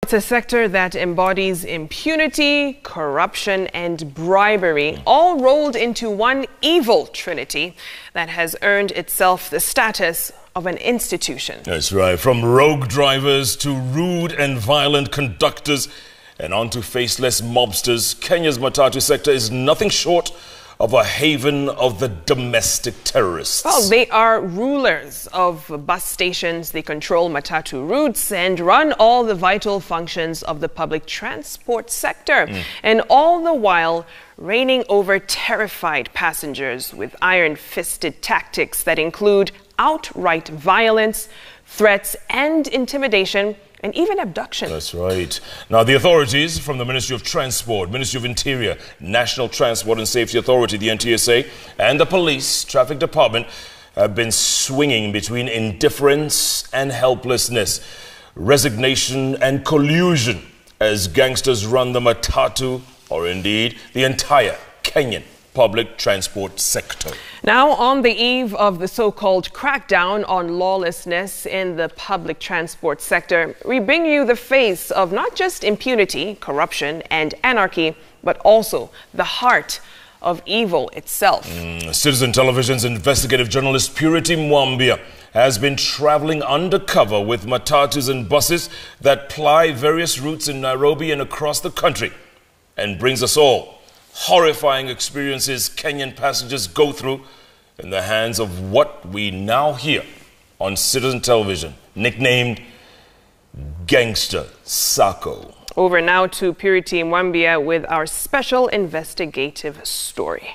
It's a sector that embodies impunity, corruption, and bribery, all rolled into one evil trinity that has earned itself the status of an institution. That's right. From rogue drivers to rude and violent conductors and on to faceless mobsters, Kenya's Matatu sector is nothing short of a haven of the domestic terrorists. Well, they are rulers of bus stations, they control Matatu routes and run all the vital functions of the public transport sector. And all the while reigning over terrified passengers with iron-fisted tactics that include outright violence, threats and intimidation, and even abduction. That's right. Now, the authorities from the Ministry of Transport, Ministry of Interior, National Transport and Safety Authority, the NTSA, and the Police Traffic Department have been swinging between indifference and helplessness, resignation and collusion as gangsters run the Matatu, or indeed the entire Kenyan public transport sector. Now, on the eve of the so-called crackdown on lawlessness in the public transport sector, we bring you the face of not just impunity, corruption, and anarchy, but also the heart of evil itself. Citizen Television's investigative journalist Purity Mwambia has been traveling undercover with Matatus and buses that ply various routes in Nairobi and across the country, and brings us all horrifying experiences Kenyan passengers go through in the hands of what we now hear on Citizen Television, nicknamed GANGSTER SACCO. Over now to Purity Mwambia with our special investigative story.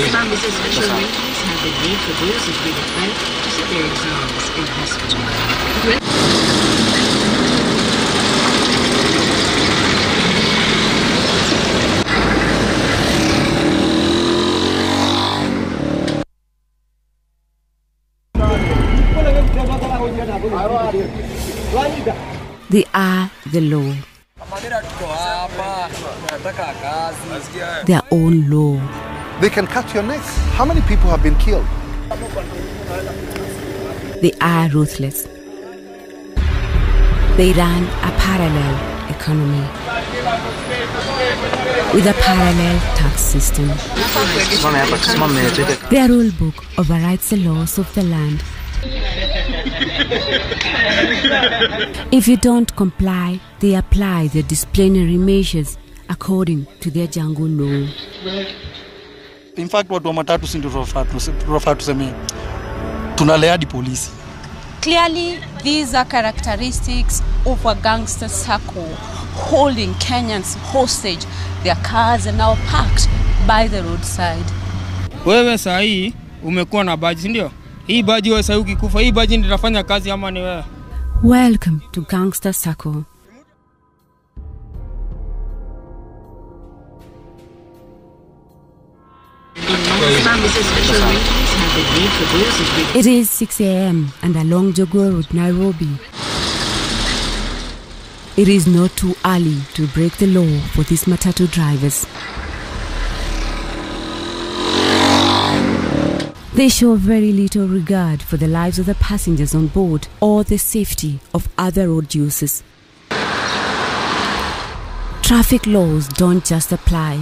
Some special arrangements have been made for those who bring it back to sit their exams in hospital. They are the law. Their own law. They can cut your neck. How many people have been killed? They are ruthless. They run a parallel economy with a parallel tax system. Their rule book overrides the laws of the land. If you don't comply, they apply their disciplinary measures according to their jungle law. In fact, what Matatu Sector refer to me, tunalea di polisi. Clearly, these are characteristics of a gangster circle holding Kenyans hostage. Their cars are now parked by the roadside. Wewe sahi umekuwa na baji, ndio? Hii baji wewe sahi ukikufa, hii baji ndio itafanya kazi ama ni wewe? Welcome to Gangster Sacco. It is 6 a.m. and along Jogoo Road, Nairobi. It is not too early to break the law for these Matatu drivers. They show very little regard for the lives of the passengers on board or the safety of other road users. Traffic laws don't just apply.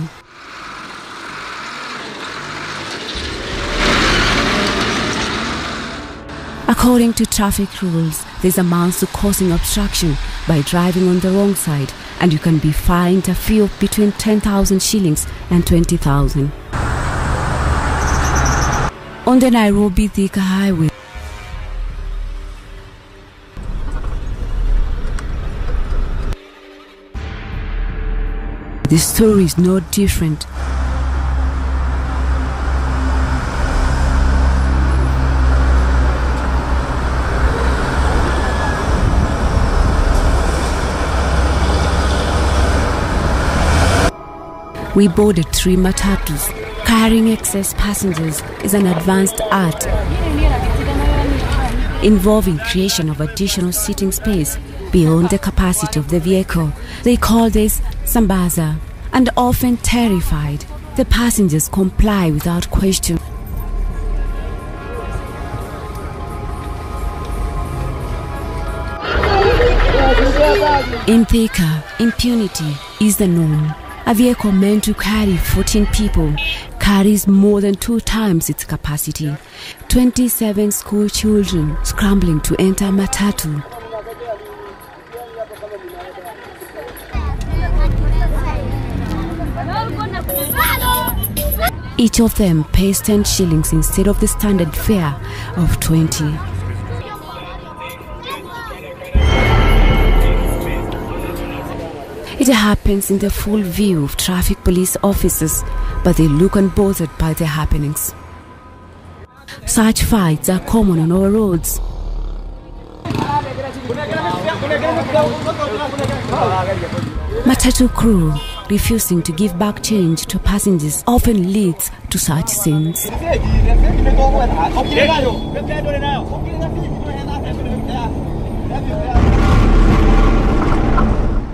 According to traffic rules, this amounts to causing obstruction by driving on the wrong side, and you can be fined a fee of between 10,000 shillings and 20,000. On the Nairobi-Thika highway, the story is no different. We boarded 3 Matatus. Carrying excess passengers is an advanced art involving creation of additional seating space beyond the capacity of the vehicle. They call this sambaza, and often terrified, the passengers comply without question. In Thika, impunity is the norm. A vehicle meant to carry 14 people carries more than 2 times its capacity. 27 school children scrambling to enter Matatu. Each of them pays 10 shillings instead of the standard fare of 20. It happens in the full view of traffic police officers, but they look unbothered by the happenings. Such fights are common on our roads. Matatu crew refusing to give back change to passengers often leads to such scenes.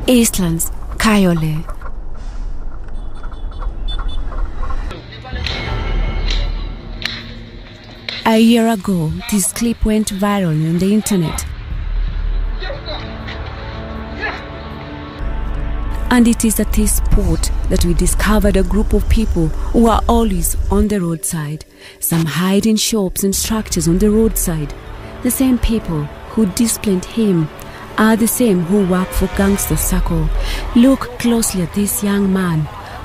Eastlands, Kayole. A year ago, this clip went viral on the internet. And it is at this spot that we discovered a group of people who are always on the roadside. Some hide in shops and structures on the roadside. The same people who disciplined him are the same who work for GANGSTER SACCO. Look closely at this young man.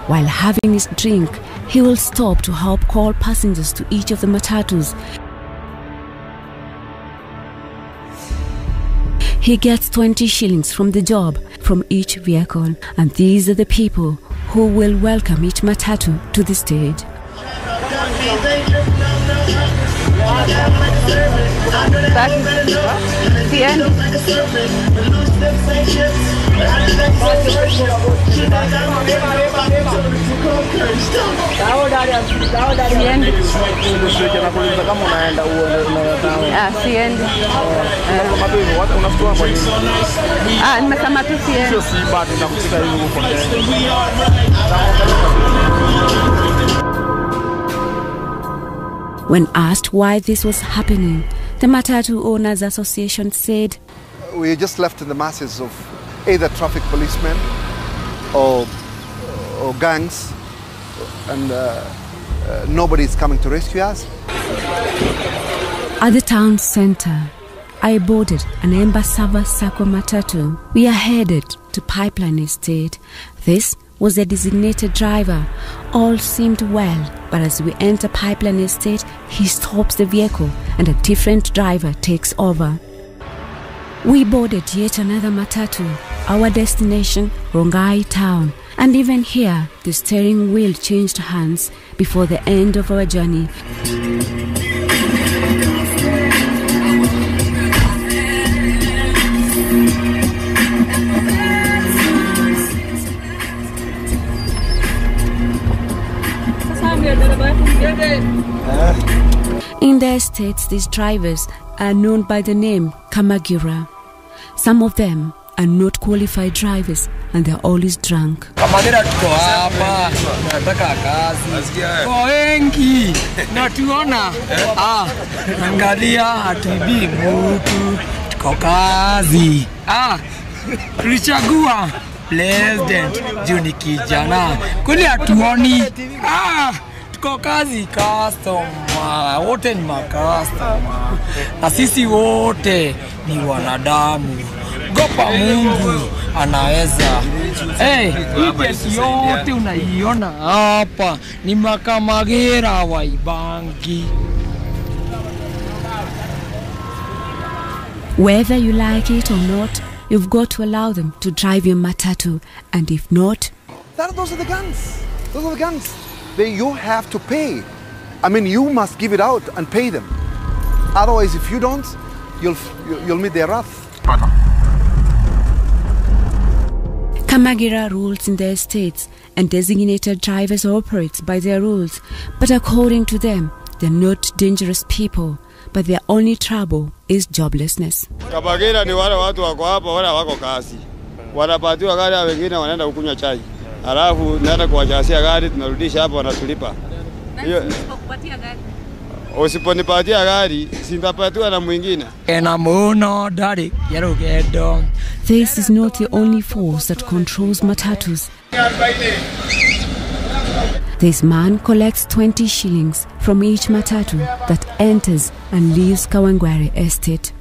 While having his drink, he will stop to help call passengers to each of the matatus. He gets 20 shillings from the job from each vehicle, and these are the people who will welcome each matatu to the stage. When asked why this was happening, the Matatu Owners Association said, "We just left in the masses of either traffic policemen or gangs, and nobody is coming to rescue us." At the town center, I boarded an Matatu Sector Matatu. We are headed to Pipeline Estate. This was the designated driver. All seemed well, but as we enter Pipeline Estate, he stops the vehicle and a different driver takes over. We boarded yet another matatu, our destination, Rongai town. And even here, the steering wheel changed hands before the end of our journey. In the estates, these drivers are known by the name Kamagira. Some of them are not qualified drivers and they're always drunk. Kamagira tuko hapa, nataka kazi. Kwa wengi, natuona. Angalia hatuibi mtu, tuko kazi. Tulichagua president juu ni kijana. Kule hatuoni. Tuko kazi customer, wote ni customer. Na sisi wote ni wanadamu. Gopa Mungu anaweza. Hii yote unaiona hapa ni Makamagera wa Ibangi. Whether you like it or not, you've got to allow them to drive your matatu, and if not, those are the gangs. Those are the gangs. You have to pay. I mean, you must give it out and pay them. Otherwise, if you don't, you'll meet their wrath. Kamagira rules in their estates, and designated drivers operate by their rules. But according to them, they're not dangerous people, but their only trouble is joblessness. Kamagira ni wale watu wako hapa wala wako kazi. Wanapatiwa gari, wengine wanaenda kukunywa chai. Alafu naenda kuwachasia gari, tunarudisha hapa wanatulipa. Hiyo kupatia gari. Usiponipatia gari, sitapatiwa na mwingine. This is not the only force that controls matatus. This man collects 20 shillings from each matatu that enters and leaves Kawangware Estate.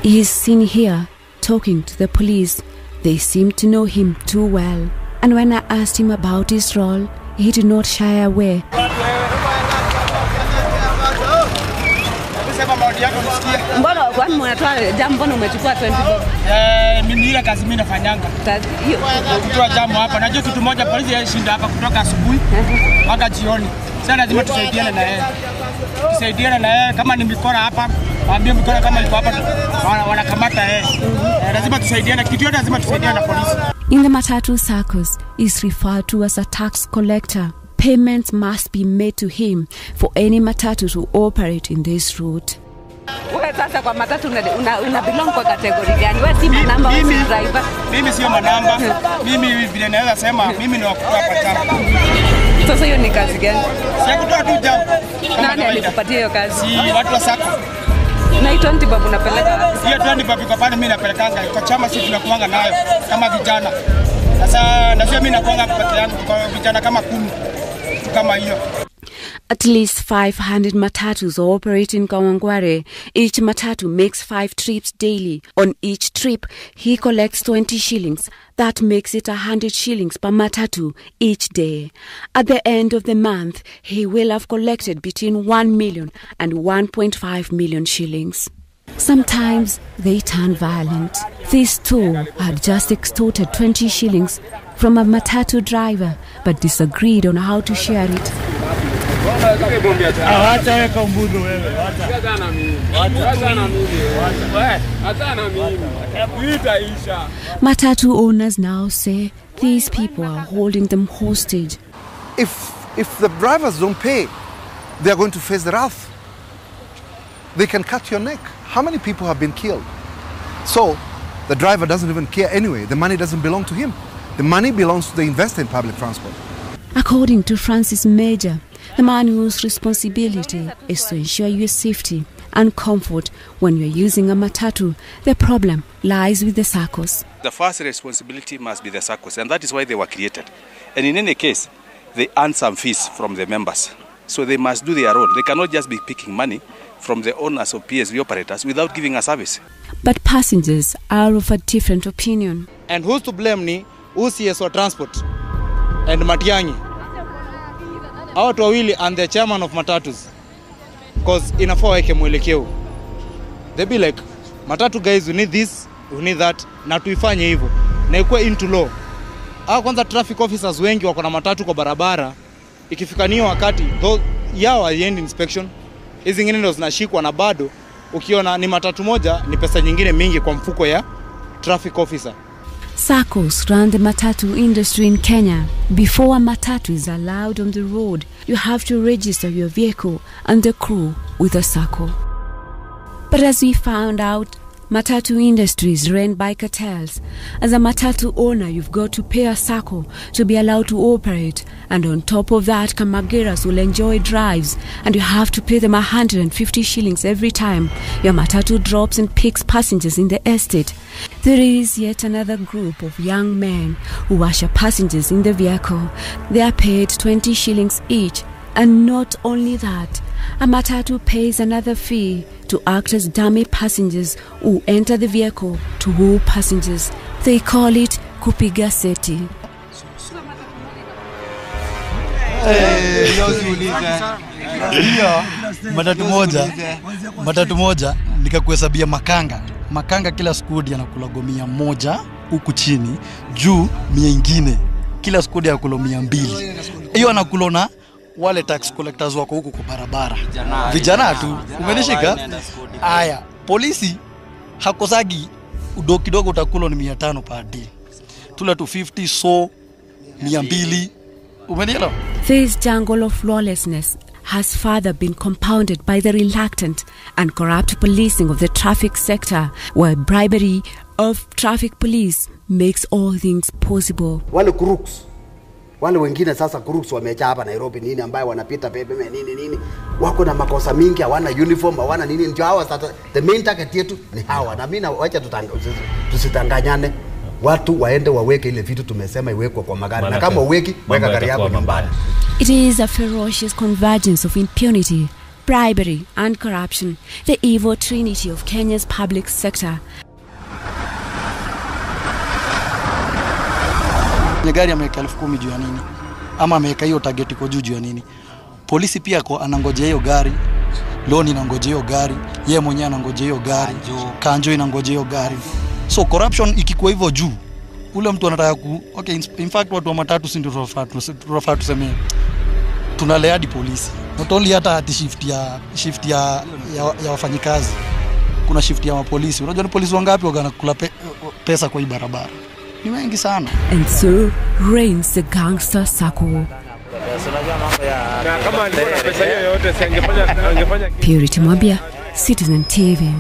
He is seen here talking to the police. They seem to know him too well. And when I asked him about his role, he did not shy away. Mbona kwa nini unatoa jamu, mbona umechukua 20 bob? Mimi ile kazi mimi nafanyanga. Kutoa jamu hapa. Najua kitu moja, polisi yashinda hapa kutoka asubuhi mpaka jioni. Sasa lazima tusaidiane na yeye. Tusaidiane na yeye, kama ni mikora hapa, waambie mikora kama iko hapa wanakamata yeye. Lazima tusaidiane, kitu yote lazima tusaidiane na polisi. In the Matatu Saccos is referred to as a tax collector. Payments must be made to him for any matatu to operate in this route. Wewe sasa kwa matatu una belong kwa category gani? Wewe si manamba, wewe si driver. Mimi sio manamba. Mimi vile naweza sema mimi ni wa kutoa pachama. Sasa hiyo ni kazi gani? Si kutoa tu jamu. Nani alikupatia hiyo kazi? Si watu wa Sacco. Na 20 bob unapeleka wapi? Hiyo 20 bob kwa pale mimi napelekanga kwa chama, sisi tunakuanga nayo kama vijana. Sasa ndio mimi nakuanga peke yangu kwa vijana kama 10 kama hiyo. At least 500 matatus operate in Kawangware. Each matatu makes 5 trips daily. On each trip, he collects 20 shillings. That makes it 100 shillings per matatu each day. At the end of the month, he will have collected between 1 million and 1.5 million shillings. Sometimes they turn violent. These two had just extorted 20 shillings from a matatu driver but disagreed on how to share it. Matatu owners now say these people are holding them hostage. If the drivers don't pay, they are going to face the wrath. They can cut your neck. How many people have been killed? So the driver doesn't even care anyway. The money doesn't belong to him. The money belongs to the investor in public transport. According to Francis Major, the man whose responsibility is to ensure your safety and comfort when you're using a matatu, the problem lies with the saccos. The first responsibility must be the saccos, and that is why they were created. And in any case, they earn some fees from the members. So they must do their role. They cannot just be picking money from the owners of PSV operators without giving a service. But passengers are of a different opinion. And who's to blame ni UCSO Transport and Matiangi. Out wawili and the chairman of Matatus. Because inafaa weke mwelekeo. They be like, Matatu guys, we need this, we need that, na tuifanye hivyo. Na ikuwe into law. Kwanza traffic officers wengi wako na matatu kwa barabara. Ikifika niyo wakati, yao haiendi inspection. Hizi zingine ndo zinashikwa na bado ukiona ni matatu moja ni pesa nyingine mingi kwa mfuko ya traffic officer. Saccos run the matatu industry in Kenya. Before a matatu is allowed on the road, you have to register your vehicle and the crew with a sacco. But as we found out, matatu industry is run by cartels. As a matatu owner, you've got to pay a sacco to be allowed to operate. And on top of that, Kamageras will enjoy drives and you have to pay them 150 shillings every time your matatu drops and picks passengers in the estate. There is yet another group of young men who usher passengers in the vehicle. They are paid 20 shillings each. And not only that, a matatu pays another fee to act as dummy passengers who enter the vehicle to woo passengers. They call it kupiga seti. Matatu moja nikakuhesabia makanga kila skudi anakula 100 huku chini, juu 100 ingine kila skudi anakula 200. Hiyo anakulona wale tax collectors wako huko kwa barabara. Vijana tu. Umenishika? Aya, polisi hakosagi udo kidogo utakulo ni 500 per day. Tula 250 so 200. Umenielewa? This jungle of lawlessness has further been compounded by the reluctant and corrupt policing of the traffic sector, where bribery of traffic police makes all things possible. Wale crooks, wale wengine sasa crooks wamejaa hapa Nairobi nini ambayo wanapita pepe nini wako na makosa mingi, hawana uniform, hawana nini, ndio hawa sasa the main target yetu ni hawa. Na mimi wacha tusitanganyane, watu waende waweke ile vitu tumesema iwekwe kwa magari, na kama uweki weka gari yako nyumbani. It is a ferocious convergence of impunity, bribery and corruption, the evil trinity of Kenya's public sector. Gari ameweka 10,000 juu ya nini? Ama ameweka hiyo target iko juu ya nini? Polisi pia anangojea hiyo gari, loan inangojea hiyo gari, yeye mwenyewe anangojea hiyo gari, kanjo inangojea hiyo gari. So corruption ikikuwa hivyo juu, ule mtu anataka okay, in fact watu wa matatu si ndio tunafaa tuseme tunalea hadi polisi. Not only hata shift ya wafanyikazi. Kuna shift ya polisi. Unajua ni polisi wangapi wanakula pesa kwa hii barabara? Ni wengi sana. And so reigns the Gangster Sacco. Purity Mwambia, Citizen TV.